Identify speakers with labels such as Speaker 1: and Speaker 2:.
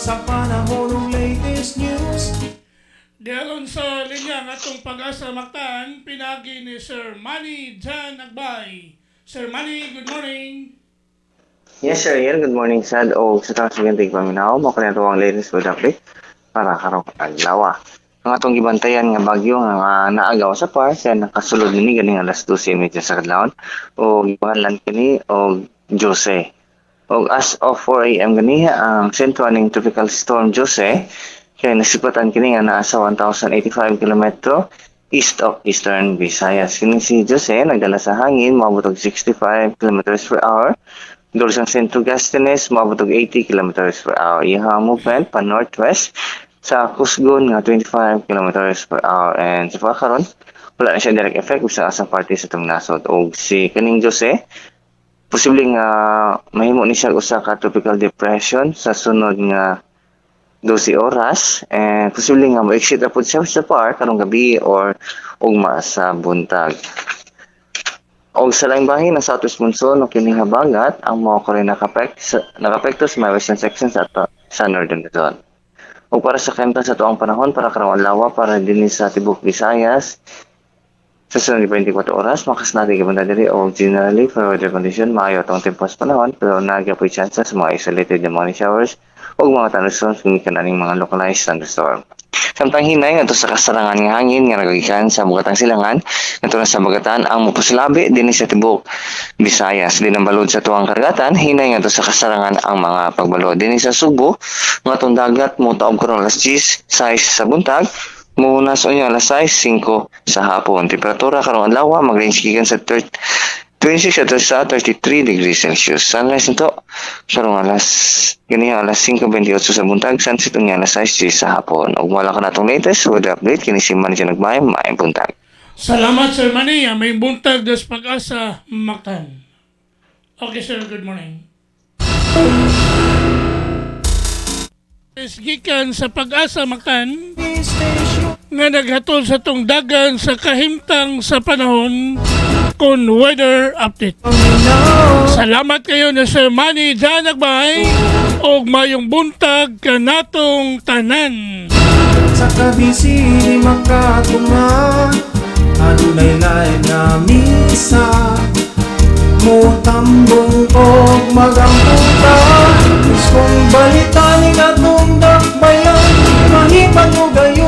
Speaker 1: sa panahon ng latest news.
Speaker 2: Dialon sa linya ng atong Pag-asa Mactan, pinagi ni Sir Manny Jan Agbay. Sir Manny, good morning.
Speaker 3: Yes, sir. Yan. Good morning, Sad. O sa taong sigantig paminaw, mo kanito ang latest food update para karong adlaw. Ang atong gibantayan nga bagyo nga naagaw sa par sa nakasulod ni ganing alas 12:30 sa kadlawon o gipangalan kini og Jose. Og as of 4 a.m. ganiha ang sentro ning tropical storm Jose kay nasipatan kini nga naa sa 1,085 kilometro east of Eastern Visayas. Kini si Jose nagdala sa hangin moabot og 65 kilometers per hour. Dulce ang sentro gastines moabot og 80 kilometers per hour. Iyang movement pa northwest sa Kusgon nga 25 kilometers per hour. And sa pagkaron, wala na siya direct effect sa asang parte sa itong nasod. O si kaning Jose, posibleng mahimo ni siya usa ka tropical depression sa sunod nga 12 oras. And posibleng nga ma-exit na po siya sa par karong gabi or ugma sa buntag. O sa laing bahin ng southwest monsoon o kining habagat, ang mga kore nakapekto sa may western sections at sa northern Luzon. O para sa kanta sa tuang panahon, para karong adlaw para din sa Tibok Visayas, sa sunod 24 oras, makas natin gabanda diri o generally for weather condition, maayo itong tempos panahon, pero nagapoy chance sa mga isolated na morning showers o mga thunderstorms kung ikananing mga localized thunderstorm. Samtang hinay ngadto sa kasarangan nga hangin nga nagagikan sa Bugatang Silangan ngadto na sa Bagatan ang mupuslabi dinhi sa Tibok Visayas din ang balod sa tuwang karagatan hinay ngadto sa kasarangan ang mga pagbalod dinhi sa Subo ngadtong dagat mo taob karon alas 10 sa buntag munas unyo alas 6:05 sa hapon. Temperatura karong adlaw mag-range gikan sa 26 sa 33 degrees Celsius. Sunrise nito karong alas 5:28 sa buntag, sunset unya alas 6 sa hapon. Ug wala ka natong latest weather update kini si Manny Jan Agbay, maayong buntag.
Speaker 2: Salamat, Sir Manny. May buntag des Pag-asa Mactan. Okay, sir. Good morning. Gikan sa Pag-asa Mactan nga naghatol sa tong dagan sa kahimtang sa panahon kon weather update. Salamat kayo na Sir Manny Jan Agbay og mayong buntag kanatong tanan.
Speaker 1: Sa kabisi di makatunga, adunay lain nga misa, mutambong og magamputa. Kung balita ni atong dakbayan, mahibang mo gayon.